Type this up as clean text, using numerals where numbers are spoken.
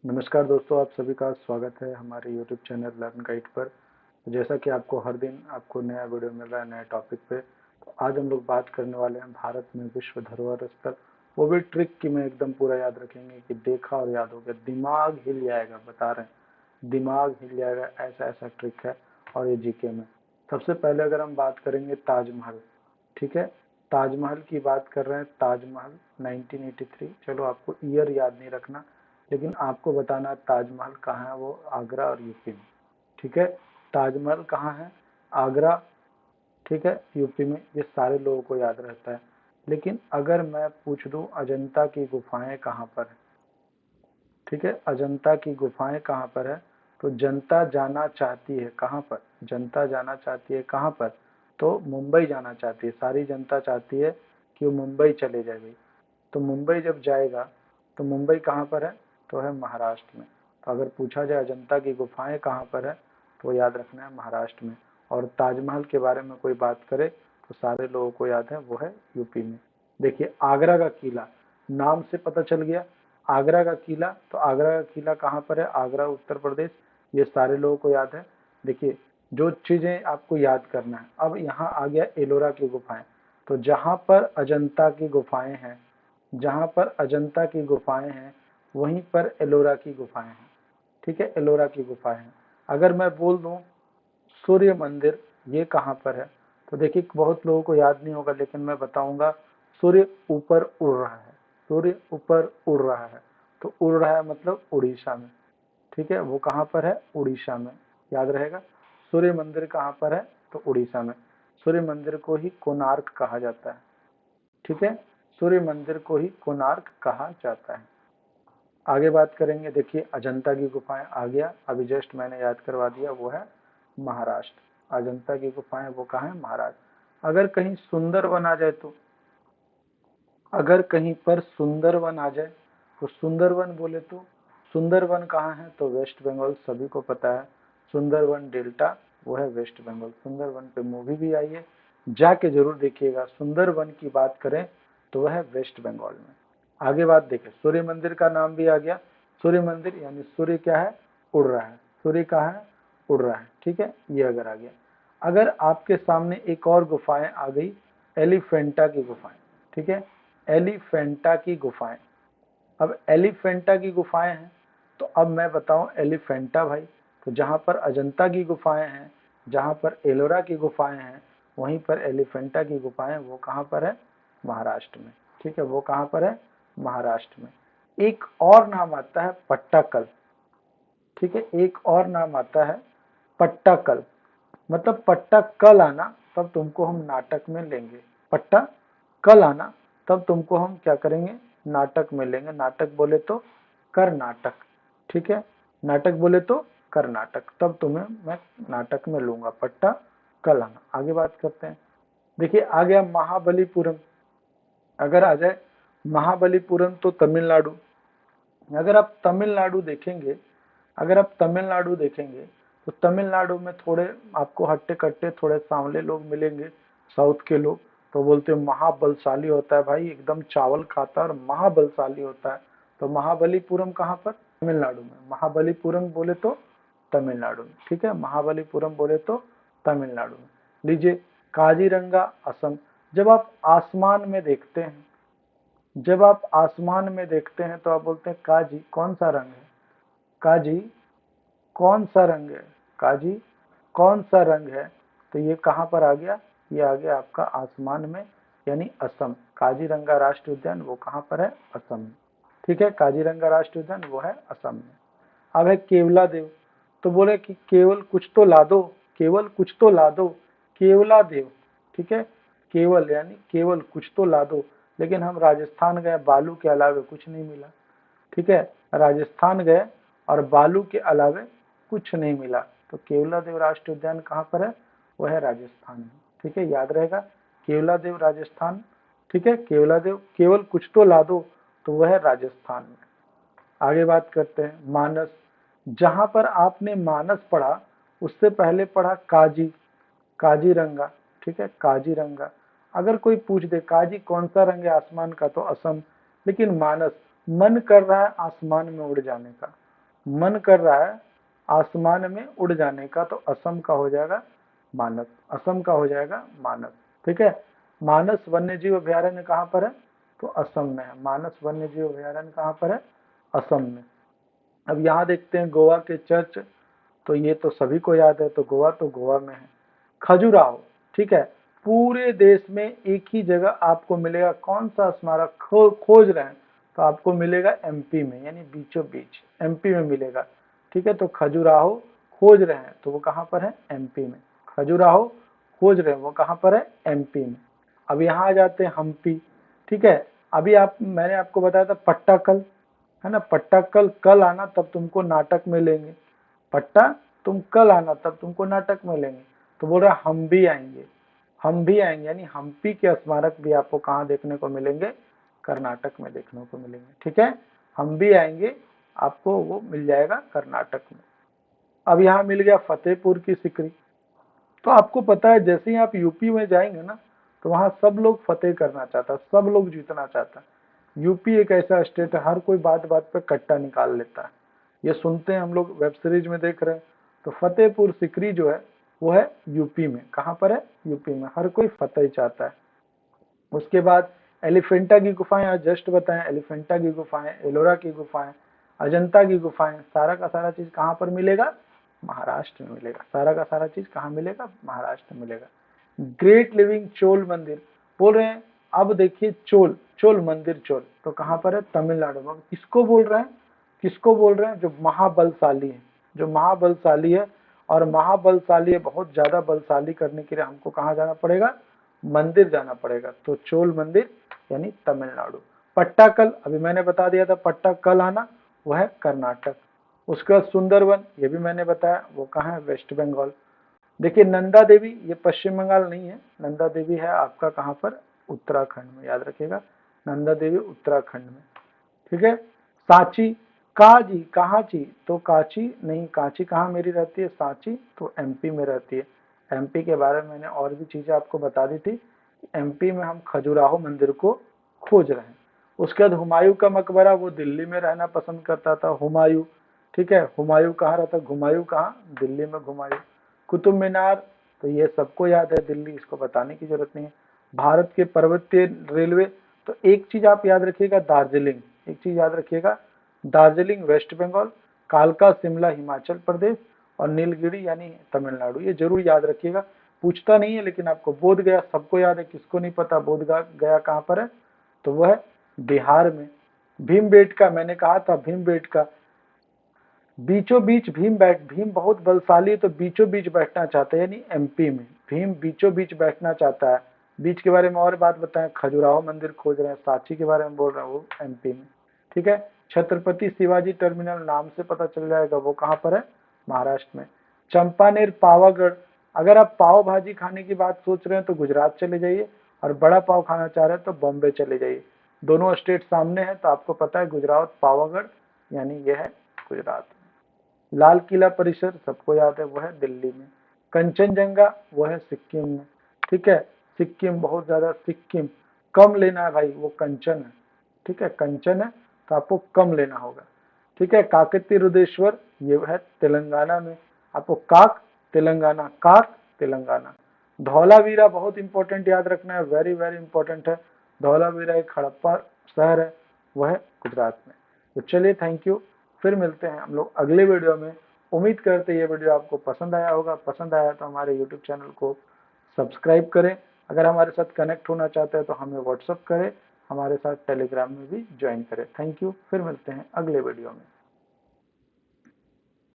नमस्कार दोस्तों, आप सभी का स्वागत है हमारे YouTube चैनल लर्न गाइड पर। तो जैसा कि आपको हर दिन आपको नया वीडियो मिल रहा है नए टॉपिक पे, तो आज हम लोग बात करने वाले हैं भारत में विश्व धरोहर स्थल। वो भी ट्रिक की में एकदम पूरा याद रखेंगे कि देखा और याद हो गया, दिमाग हिल जाएगा, बता रहे हैं दिमाग हिल जाएगा, ऐसा ऐसा ट्रिक है। और ये जीके में सबसे पहले अगर हम बात करेंगे ताजमहल, ठीक है, ताजमहल की बात कर रहे हैं। ताजमहल 1983, चलो आपको ईयर याद नहीं रखना, लेकिन आपको बताना ताजमहल कहाँ है। वो आगरा और यूपी में, ठीक है। ताजमहल कहाँ है? आगरा, ठीक है, यूपी में। ये सारे लोगों को याद रहता है। लेकिन अगर मैं पूछ दूं अजंता की गुफाएं कहाँ पर है, ठीक है, अजंता की गुफाएं कहाँ पर है, तो जनता जाना चाहती है कहाँ पर? जनता जाना चाहती है कहाँ पर? तो मुंबई जाना चाहती है। सारी जनता चाहती है कि वो मुंबई चले जाए भाई। तो मुंबई जब जाएगा तो मुंबई कहाँ पर है? तो है महाराष्ट्र में। तो अगर पूछा जाए अजंता की गुफाएं कहाँ पर है, तो याद रखना है महाराष्ट्र में। और ताजमहल के बारे में कोई बात करे तो सारे लोगों को याद है वो है यूपी में। देखिए आगरा का किला, नाम से पता चल गया आगरा का किला। तो आगरा का किला कहाँ पर है? आगरा उत्तर प्रदेश। ये सारे लोगों को याद है। देखिए जो चीजें आपको याद करना है, अब यहाँ आ गया एलोरा की गुफाएं। तो जहाँ पर अजंता की गुफाएं हैं, जहाँ पर अजंता की गुफाएं हैं वहीं पर एलोरा की गुफाएं हैं, ठीक है, एलोरा की गुफाएं हैं। अगर मैं बोल दूं सूर्य मंदिर, ये कहाँ पर है? तो देखिए बहुत लोगों को याद नहीं होगा, लेकिन मैं बताऊंगा। सूर्य ऊपर उड़ रहा है, सूर्य ऊपर उड़ रहा है। तो उड़ रहा है मतलब उड़ीसा में, ठीक है। वो कहाँ पर है? उड़ीसा में, याद रहेगा। सूर्य मंदिर कहाँ पर है? तो उड़ीसा में। सूर्य मंदिर को ही कोणार्क कहा जाता है, ठीक है। सूर्य मंदिर को ही कोणार्क कहा जाता है। आगे बात करेंगे। देखिए अजंता की गुफाएं आ गया, अभी जस्ट मैंने याद करवा दिया, वो है महाराष्ट्र। अजंता की गुफाएं वो कहाँ है? महाराष्ट्र। अगर कहीं सुंदरवन आ जाए तो, अगर कहीं पर सुंदरवन आ जाए तो सुंदरवन बोले तो सुंदरवन कहाँ है? तो वेस्ट बंगाल, सभी को पता है। सुंदरवन डेल्टा वो है वेस्ट बंगाल। सुंदरवन पे मूवी भी आई है, जाके जरूर देखिएगा। सुंदरवन की बात करें तो वह है वेस्ट बंगाल में। आगे बात देखें, सूर्य मंदिर का नाम भी आ गया। सूर्य मंदिर यानी सूर्य क्या है? उड़ रहा है। सूर्य कहाँ है? उड़ रहा है, ठीक है, ये अगर आ गया। अगर आपके सामने एक और गुफाएं आ गई, एलिफेंटा की गुफाएं, ठीक है, एलिफेंटा की गुफाएं। अब एलिफेंटा की गुफाएं हैं, तो अब मैं बताऊं एलिफेंटा भाई, तो जहां पर अजंता की गुफाएं हैं, जहां पर एलोरा की गुफाएं हैं, वहीं पर एलिफेंटा की गुफाएं, वो कहां पर है? महाराष्ट्र में, ठीक है, वो कहां पर है? महाराष्ट्र में। एक और नाम आता है पट्टाकल, ठीक है, एक और नाम आता है पट्टाकल। मतलब पट्टा कल आना तब तुमको हम नाटक में लेंगे। पट्टा कल आना तब तुमको हम क्या करेंगे? नाटक में लेंगे। नाटक बोले तो कर्नाटक, ठीक है, नाटक बोले तो कर्नाटक, तब तुम्हें मैं नाटक में लूंगा। पट्टा कल आना। आगे बात करते हैं। देखिए आ गया महाबलीपुरम। अगर आ जाए महाबलीपुरम तो तमिलनाडु। अगर आप तमिलनाडु देखेंगे, अगर आप तमिलनाडु देखेंगे तो तमिलनाडु में थोड़े आपको हट्टे कट्टे थोड़े सांवले लोग मिलेंगे, साउथ के लोग। तो बोलते हैं महाबलशाली होता है भाई, एकदम चावल खाता है और महाबलशाली होता है। तो महाबलीपुरम कहाँ पर? तमिलनाडु में। महाबलीपुरम बोले तो तमिलनाडु में, ठीक है, महाबलीपुरम बोले तो तमिलनाडु में। लीजिए काजीरंगा असम। जब आप आसमान में देखते हैं, जब आप आसमान में देखते हैं तो आप बोलते हैं काजी कौन सा रंग है? काजी कौन सा रंग है? काजी कौन सा रंग है? तो ये कहाँ पर आ गया? ये आ गया आपका आसमान में, यानी असम। काजीरंगा राष्ट्रीय उद्यान वो कहाँ पर है? असम में, ठीक है, काजीरंगा राष्ट्रीय उद्यान वो है असम में। अब है केवला देव। तो बोले कि केवल कुछ तो ला दो, केवल कुछ तो ला दो, केवला देव, ठीक है, केवल यानी केवल कुछ तो ला दो। लेकिन हम राजस्थान गए, बालू के अलावे कुछ नहीं मिला, ठीक है, राजस्थान गए और बालू के अलावे कुछ नहीं मिला। तो केवला देव राष्ट्रीय उद्यान कहाँ पर है? वह है राजस्थान में, ठीक है, याद रहेगा, केवला देव राजस्थान, ठीक है, केवला देव केवल कुछ तो ला दो, तो वह है राजस्थान में। आगे बात करते हैं मानस। जहां पर आपने मानस पढ़ा उससे पहले पढ़ा काजी, काजीरंगा, ठीक है, काजीरंगा। अगर कोई पूछ दे काजी कौन सा रंग है आसमान का, तो असम। लेकिन मानस, मन कर रहा है आसमान में उड़ जाने का, मन कर रहा है आसमान में उड़ जाने का, तो असम का हो जाएगा मानस, असम का हो जाएगा मानस। ठीक है, मानस वन्य जीव अभयारण्य कहाँ पर है? तो असम में है। मानस वन्य जीव अभयारण्य कहाँ पर है? असम में। अब यहाँ देखते हैं गोवा के चर्च, तो ये तो सभी को याद है, तो गोवा में है। खजुराहो, ठीक है, पूरे देश में एक ही जगह आपको मिलेगा। कौन सा स्मारक खोज रहे हैं तो आपको मिलेगा एमपी में, यानी बीचों बीच एमपी में मिलेगा। ठीक है, तो खजुराहो खोज रहे हैं तो वो कहाँ पर है? एमपी में। खजुराहो खोज रहे हैं वो कहाँ पर है? एमपी में। अब यहाँ आ जाते हैं हम्पी। ठीक है, अभी मैंने आपको बताया था पट्टाकल, है ना, पट्टाकल कल आना तब तुमको नाटक में लेंगे। पट्टा तुम कल आना तब तुमको नाटक में लेंगे। तो बोल रहा हम भी आएंगे, हम भी आएंगे, यानी हम्पी के स्मारक भी आपको कहाँ देखने को मिलेंगे? कर्नाटक में देखने को मिलेंगे। ठीक है, हम भी आएंगे, आपको वो मिल जाएगा कर्नाटक में। अब यहाँ मिल गया फतेहपुर की सिकरी। तो आपको पता है जैसे ही आप यूपी में जाएंगे ना, तो वहां सब लोग फतेह करना चाहता है, सब लोग जीतना चाहता है। यूपी एक ऐसा स्टेट है, हर कोई बात बात पे कट्टा निकाल लेता है। ये सुनते हैं हम लोग, वेब सीरीज में देख रहे हैं। तो फतेहपुर सिकरी जो है वो है यूपी में। कहाँ पर है? यूपी में। हर कोई फतेह चाहता है। उसके बाद एलिफेंटा की गुफाएं आज जस्ट बताएं, एलिफेंटा की गुफाएं, एलोरा की गुफाएं, अजंता की गुफाएं, सारा का सारा चीज कहाँ पर मिलेगा? महाराष्ट्र में मिलेगा। सारा का सारा चीज कहाँ मिलेगा? महाराष्ट्र में मिलेगा। ग्रेट लिविंग चोल मंदिर बोल रहे हैं। अब देखिए चोल, चोल मंदिर, चोल तो कहाँ पर है? तमिलनाडु में। किसको बोल रहे हैं? किसको बोल रहे हैं? जो महाबलशाली है, जो महाबलशाली है। और महाबलशाली है, बहुत ज्यादा बलशाली करने के लिए हमको कहाँ जाना पड़ेगा? मंदिर जाना पड़ेगा। तो चोल मंदिर यानी तमिलनाडु। पट्टाकल अभी मैंने बता दिया था, पट्टाकल आना वो है कर्नाटक। उसके बाद सुंदरवन, ये भी मैंने बताया, वो कहाँ है? वेस्ट बंगाल। देखिए नंदा देवी, ये पश्चिम बंगाल नहीं है, नंदा देवी है आपका कहाँ पर? उत्तराखंड में, याद रखिएगा, नंदा देवी उत्तराखंड में। ठीक है, सांची, काजी, कहाची, तो काची नहीं, काची कहाँ मेरी रहती है? सांची तो एमपी में रहती है। एमपी के बारे में मैंने और भी चीजें आपको बता दी थी। एमपी में हम खजुराहो मंदिर को खोज रहे हैं। उसके बाद हुमायूं का मकबरा, वो दिल्ली में रहना पसंद करता था, हुमायूं। ठीक है, हुमायूं कहाँ रहता? हुमायूं कहाँ? दिल्ली में हुमायूं। कुतुब मीनार, तो ये सबको याद है, दिल्ली, इसको बताने की जरूरत नहीं है। भारत के पर्वतीय रेलवे, तो एक चीज आप याद रखिएगा, दार्जिलिंग, एक चीज याद रखिएगा, दार्जिलिंग वेस्ट बंगाल, कालका शिमला हिमाचल प्रदेश, और नीलगिरी यानी तमिलनाडु। ये जरूर याद रखिएगा, पूछता नहीं है लेकिन आपको। बोध गया सबको याद है, किसको नहीं पता बोध गया कहाँ पर है? तो वो है बिहार में। भीमबेटका, मैंने कहा था भीमबेटका, बीचों बीच भीम बहुत बलशाली है, तो बीचों बीच बैठना चाहता है, यानी एमपी में। भीम बीचों बीच बैठना चाहता है। बीच के बारे में और बात बताएं, खजुराहो मंदिर खोज रहे हैं, सांची के बारे में बोल रहे हैं, वो एमपी में। ठीक है, छत्रपति शिवाजी टर्मिनल नाम से पता चल जाएगा, वो कहाँ पर है? महाराष्ट्र में। चंपानेर, पावागढ़, अगर आप पाव भाजी खाने की बात सोच रहे हैं तो गुजरात चले जाइए, और बड़ा पाव खाना चाह रहे हैं तो बॉम्बे चले जाइए। दोनों स्टेट सामने है, तो आपको पता है गुजरात पावागढ़ यानी यह है गुजरात। लाल किला परिसर सबको याद है, वो है दिल्ली में। कंचनजंगा वो है सिक्किम में। ठीक है, सिक्किम बहुत ज्यादा, सिक्किम कम लेना है भाई, वो कंचन है। ठीक है, कंचन है तो आपको कम लेना होगा। ठीक है, काकती रुद्रेश्वर ये है तेलंगाना में। आपको काक तेलंगाना, काक तेलंगाना। धौलावीरा बहुत इंपॉर्टेंट, याद रखना है, वेरी वेरी इंपॉर्टेंट है। धौलावीरा एक हड़प्पा शहर है, वह है गुजरात में। तो चलिए, थैंक यू, फिर मिलते हैं हम लोग अगले वीडियो में। उम्मीद करते हैं ये वीडियो आपको पसंद आया होगा। पसंद आया तो हमारे यूट्यूब चैनल को सब्सक्राइब करें। अगर हमारे साथ कनेक्ट होना चाहते हैं तो हमें व्हाट्सअप करें, हमारे साथ टेलीग्राम में भी ज्वाइन करें। थैंक यू, फिर मिलते हैं अगले वीडियो में।